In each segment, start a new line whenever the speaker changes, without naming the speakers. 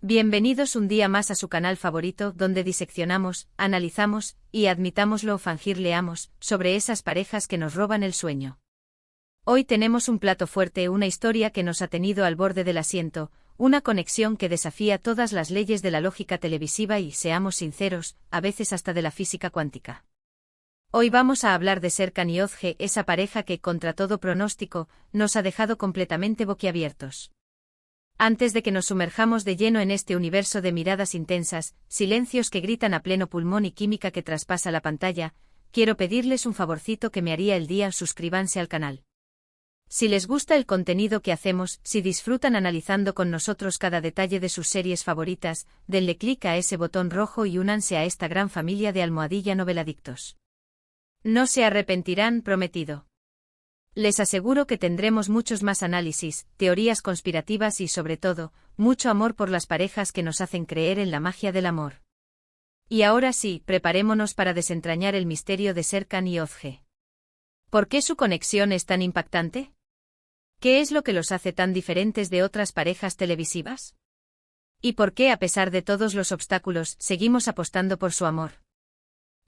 Bienvenidos un día más a su canal favorito donde diseccionamos, analizamos y, admitámoslo o fingirleamos, sobre esas parejas que nos roban el sueño. Hoy tenemos un plato fuerte, una historia que nos ha tenido al borde del asiento, una conexión que desafía todas las leyes de la lógica televisiva y, seamos sinceros, a veces hasta de la física cuántica. Hoy vamos a hablar de Serkan y Özge, esa pareja que, contra todo pronóstico, nos ha dejado completamente boquiabiertos. Antes de que nos sumerjamos de lleno en este universo de miradas intensas, silencios que gritan a pleno pulmón y química que traspasa la pantalla, quiero pedirles un favorcito que me haría el día: suscríbanse al canal. Si les gusta el contenido que hacemos, si disfrutan analizando con nosotros cada detalle de sus series favoritas, denle clic a ese botón rojo y únanse a esta gran familia de Almohadilla Noveladictos. No se arrepentirán, prometido. Les aseguro que tendremos muchos más análisis, teorías conspirativas y, sobre todo, mucho amor por las parejas que nos hacen creer en la magia del amor. Y ahora sí, preparémonos para desentrañar el misterio de Serkan y Özge. ¿Por qué su conexión es tan impactante? ¿Qué es lo que los hace tan diferentes de otras parejas televisivas? ¿Y por qué, a pesar de todos los obstáculos, seguimos apostando por su amor?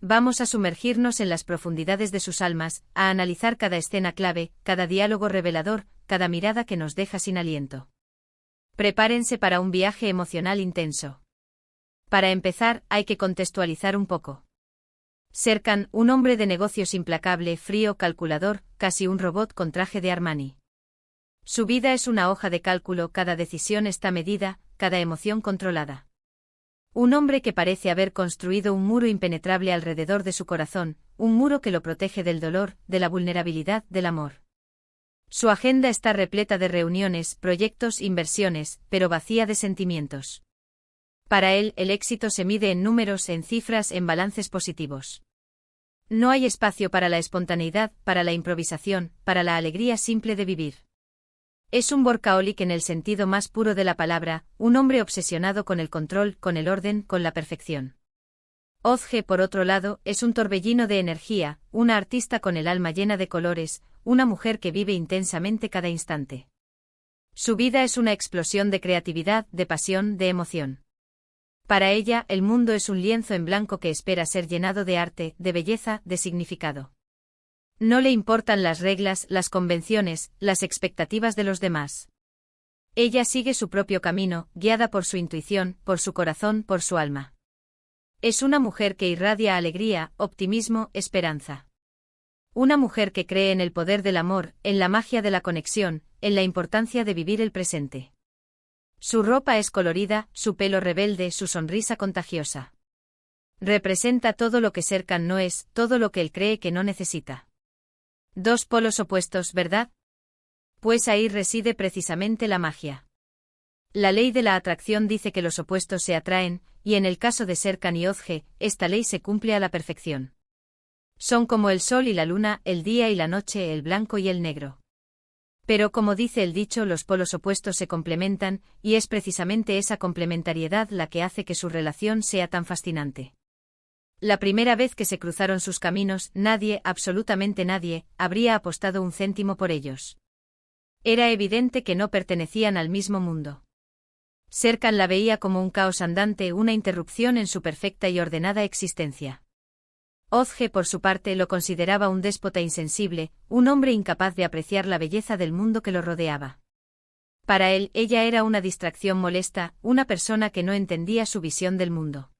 Vamos a sumergirnos en las profundidades de sus almas, a analizar cada escena clave, cada diálogo revelador, cada mirada que nos deja sin aliento. Prepárense para un viaje emocional intenso. Para empezar, hay que contextualizar un poco. Serkan, un hombre de negocios implacable, frío, calculador, casi un robot con traje de Armani. Su vida es una hoja de cálculo, cada decisión está medida, cada emoción controlada. Un hombre que parece haber construido un muro impenetrable alrededor de su corazón, un muro que lo protege del dolor, de la vulnerabilidad, del amor. Su agenda está repleta de reuniones, proyectos, inversiones, pero vacía de sentimientos. Para él, el éxito se mide en números, en cifras, en balances positivos. No hay espacio para la espontaneidad, para la improvisación, para la alegría simple de vivir. Es un workaholic en el sentido más puro de la palabra, un hombre obsesionado con el control, con el orden, con la perfección. Özge, por otro lado, es un torbellino de energía, una artista con el alma llena de colores, una mujer que vive intensamente cada instante. Su vida es una explosión de creatividad, de pasión, de emoción. Para ella, el mundo es un lienzo en blanco que espera ser llenado de arte, de belleza, de significado. No le importan las reglas, las convenciones, las expectativas de los demás. Ella sigue su propio camino, guiada por su intuición, por su corazón, por su alma. Es una mujer que irradia alegría, optimismo, esperanza. Una mujer que cree en el poder del amor, en la magia de la conexión, en la importancia de vivir el presente. Su ropa es colorida, su pelo rebelde, su sonrisa contagiosa. Representa todo lo que Serkan no es, todo lo que él cree que no necesita. Dos polos opuestos, ¿verdad? Pues ahí reside precisamente la magia. La ley de la atracción dice que los opuestos se atraen, y en el caso de Serkan y Özge, esta ley se cumple a la perfección. Son como el sol y la luna, el día y la noche, el blanco y el negro. Pero como dice el dicho, los polos opuestos se complementan, y es precisamente esa complementariedad la que hace que su relación sea tan fascinante. La primera vez que se cruzaron sus caminos, nadie, absolutamente nadie, habría apostado un céntimo por ellos. Era evidente que no pertenecían al mismo mundo. Serkan la veía como un caos andante, una interrupción en su perfecta y ordenada existencia. Özge, por su parte, lo consideraba un déspota insensible, un hombre incapaz de apreciar la belleza del mundo que lo rodeaba. Para él, ella era una distracción molesta, una persona que no entendía su visión del mundo.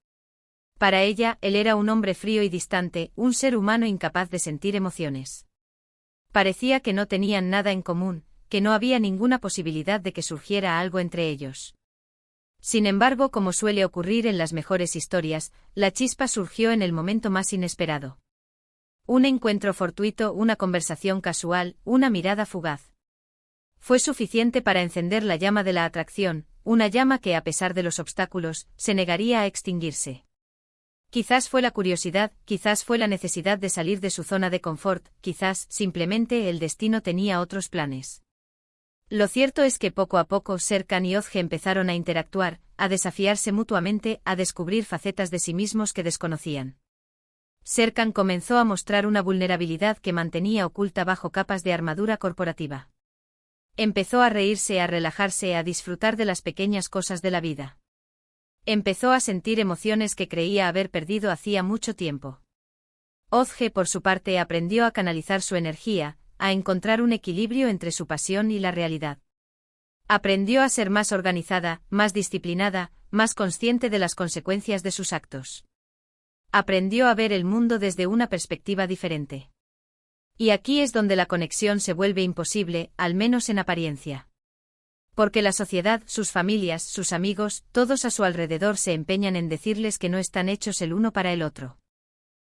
Para ella, él era un hombre frío y distante, un ser humano incapaz de sentir emociones. Parecía que no tenían nada en común, que no había ninguna posibilidad de que surgiera algo entre ellos. Sin embargo, como suele ocurrir en las mejores historias, la chispa surgió en el momento más inesperado. Un encuentro fortuito, una conversación casual, una mirada fugaz. Fue suficiente para encender la llama de la atracción, una llama que, a pesar de los obstáculos, se negaría a extinguirse. Quizás fue la curiosidad, quizás fue la necesidad de salir de su zona de confort, quizás, simplemente, el destino tenía otros planes. Lo cierto es que poco a poco Serkan y Özge empezaron a interactuar, a desafiarse mutuamente, a descubrir facetas de sí mismos que desconocían. Serkan comenzó a mostrar una vulnerabilidad que mantenía oculta bajo capas de armadura corporativa. Empezó a reírse, a relajarse, a disfrutar de las pequeñas cosas de la vida. Empezó a sentir emociones que creía haber perdido hacía mucho tiempo. Ozge, por su parte, aprendió a canalizar su energía, a encontrar un equilibrio entre su pasión y la realidad. Aprendió a ser más organizada, más disciplinada, más consciente de las consecuencias de sus actos. Aprendió a ver el mundo desde una perspectiva diferente. Y aquí es donde la conexión se vuelve imposible, al menos en apariencia. Porque la sociedad, sus familias, sus amigos, todos a su alrededor se empeñan en decirles que no están hechos el uno para el otro.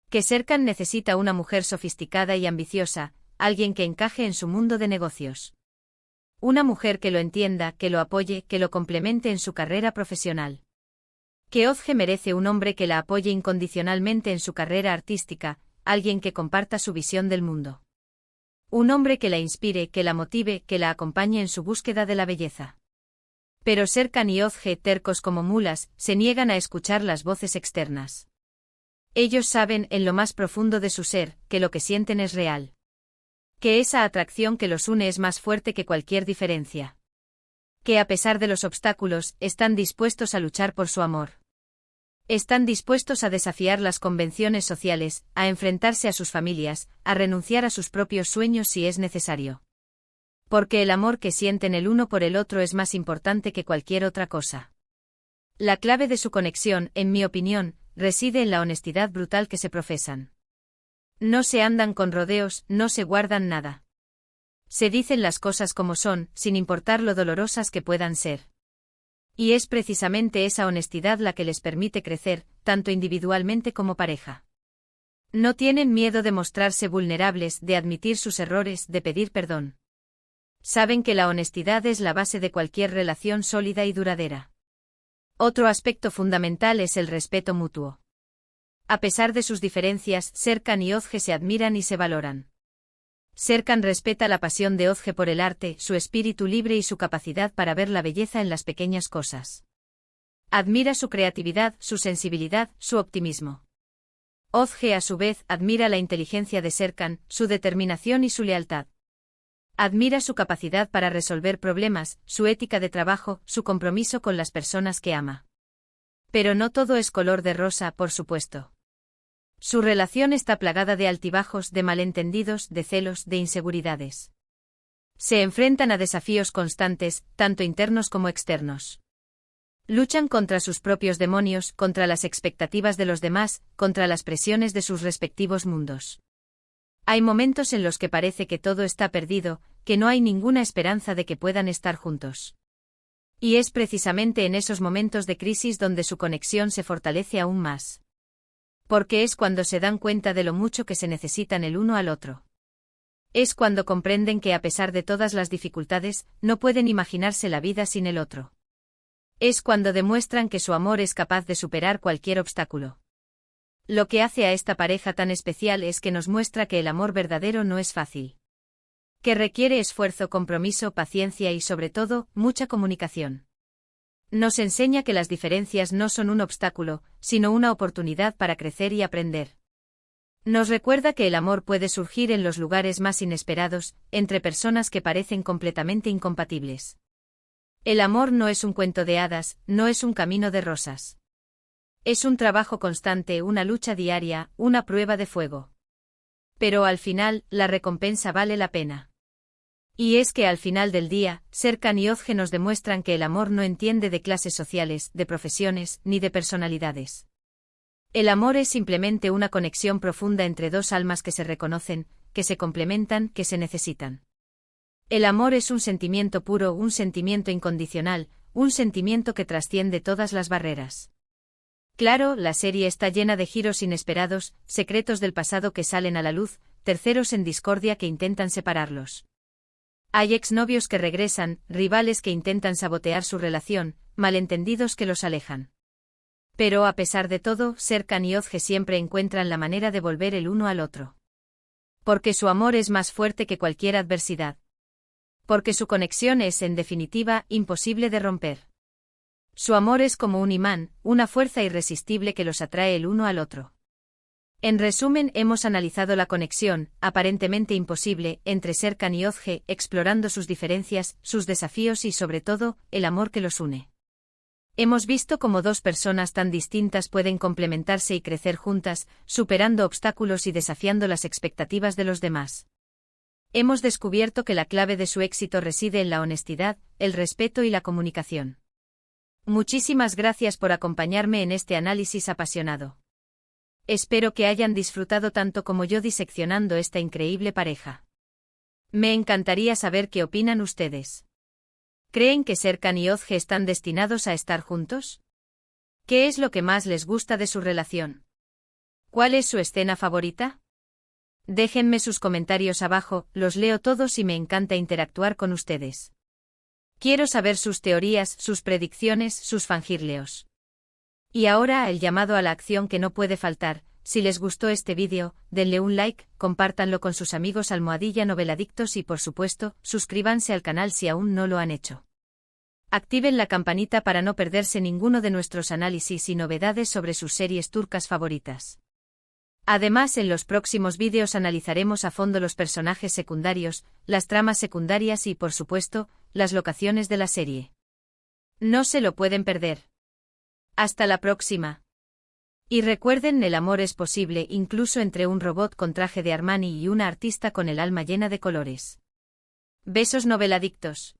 Que Serkan necesita una mujer sofisticada y ambiciosa, alguien que encaje en su mundo de negocios. Una mujer que lo entienda, que lo apoye, que lo complemente en su carrera profesional. Que Ozge merece un hombre que la apoye incondicionalmente en su carrera artística, alguien que comparta su visión del mundo. Un hombre que la inspire, que la motive, que la acompañe en su búsqueda de la belleza. Pero Serkan y Ozge, tercos como mulas, se niegan a escuchar las voces externas. Ellos saben, en lo más profundo de su ser, que lo que sienten es real. Que esa atracción que los une es más fuerte que cualquier diferencia. Que a pesar de los obstáculos, están dispuestos a luchar por su amor. Están dispuestos a desafiar las convenciones sociales, a enfrentarse a sus familias, a renunciar a sus propios sueños si es necesario. Porque el amor que sienten el uno por el otro es más importante que cualquier otra cosa. La clave de su conexión, en mi opinión, reside en la honestidad brutal que se profesan. No se andan con rodeos, no se guardan nada. Se dicen las cosas como son, sin importar lo dolorosas que puedan ser. Y es precisamente esa honestidad la que les permite crecer, tanto individualmente como pareja. No tienen miedo de mostrarse vulnerables, de admitir sus errores, de pedir perdón. Saben que la honestidad es la base de cualquier relación sólida y duradera. Otro aspecto fundamental es el respeto mutuo. A pesar de sus diferencias, Serkan y Ozge se admiran y se valoran. Serkan respeta la pasión de Ozge por el arte, su espíritu libre y su capacidad para ver la belleza en las pequeñas cosas. Admira su creatividad, su sensibilidad, su optimismo. Ozge, a su vez, admira la inteligencia de Serkan, su determinación y su lealtad. Admira su capacidad para resolver problemas, su ética de trabajo, su compromiso con las personas que ama. Pero no todo es color de rosa, por supuesto. Su relación está plagada de altibajos, de malentendidos, de celos, de inseguridades. Se enfrentan a desafíos constantes, tanto internos como externos. Luchan contra sus propios demonios, contra las expectativas de los demás, contra las presiones de sus respectivos mundos. Hay momentos en los que parece que todo está perdido, que no hay ninguna esperanza de que puedan estar juntos. Y es precisamente en esos momentos de crisis donde su conexión se fortalece aún más. Porque es cuando se dan cuenta de lo mucho que se necesitan el uno al otro. Es cuando comprenden que a pesar de todas las dificultades, no pueden imaginarse la vida sin el otro. Es cuando demuestran que su amor es capaz de superar cualquier obstáculo. Lo que hace a esta pareja tan especial es que nos muestra que el amor verdadero no es fácil. Que requiere esfuerzo, compromiso, paciencia y sobre todo, mucha comunicación. Nos enseña que las diferencias no son un obstáculo, sino una oportunidad para crecer y aprender. Nos recuerda que el amor puede surgir en los lugares más inesperados, entre personas que parecen completamente incompatibles. El amor no es un cuento de hadas, no es un camino de rosas. Es un trabajo constante, una lucha diaria, una prueba de fuego. Pero al final, la recompensa vale la pena. Y es que al final del día, Serkan y Ozge nos demuestran que el amor no entiende de clases sociales, de profesiones, ni de personalidades. El amor es simplemente una conexión profunda entre dos almas que se reconocen, que se complementan, que se necesitan. El amor es un sentimiento puro, un sentimiento incondicional, un sentimiento que trasciende todas las barreras. Claro, la serie está llena de giros inesperados, secretos del pasado que salen a la luz, terceros en discordia que intentan separarlos. Hay exnovios que regresan, rivales que intentan sabotear su relación, malentendidos que los alejan. Pero a pesar de todo, Serkan y Ozge siempre encuentran la manera de volver el uno al otro. Porque su amor es más fuerte que cualquier adversidad. Porque su conexión es, en definitiva, imposible de romper. Su amor es como un imán, una fuerza irresistible que los atrae el uno al otro. En resumen, hemos analizado la conexión, aparentemente imposible, entre Serkan y Ozge, explorando sus diferencias, sus desafíos y sobre todo, el amor que los une. Hemos visto cómo dos personas tan distintas pueden complementarse y crecer juntas, superando obstáculos y desafiando las expectativas de los demás. Hemos descubierto que la clave de su éxito reside en la honestidad, el respeto y la comunicación. Muchísimas gracias por acompañarme en este análisis apasionado. Espero que hayan disfrutado tanto como yo diseccionando esta increíble pareja. Me encantaría saber qué opinan ustedes. ¿Creen que Serkan y Ozge están destinados a estar juntos? ¿Qué es lo que más les gusta de su relación? ¿Cuál es su escena favorita? Déjenme sus comentarios abajo, los leo todos y me encanta interactuar con ustedes. Quiero saber sus teorías, sus predicciones, sus fangirleos. Y ahora el llamado a la acción que no puede faltar. Si les gustó este vídeo, denle un like, compártanlo con sus amigos #noveladictos y por supuesto, suscríbanse al canal si aún no lo han hecho. Activen la campanita para no perderse ninguno de nuestros análisis y novedades sobre sus series turcas favoritas. Además, en los próximos vídeos analizaremos a fondo los personajes secundarios, las tramas secundarias y, por supuesto, las locaciones de la serie. No se lo pueden perder. Hasta la próxima. Y recuerden, el amor es posible incluso entre un robot con traje de Armani y una artista con el alma llena de colores. Besos noveladictos.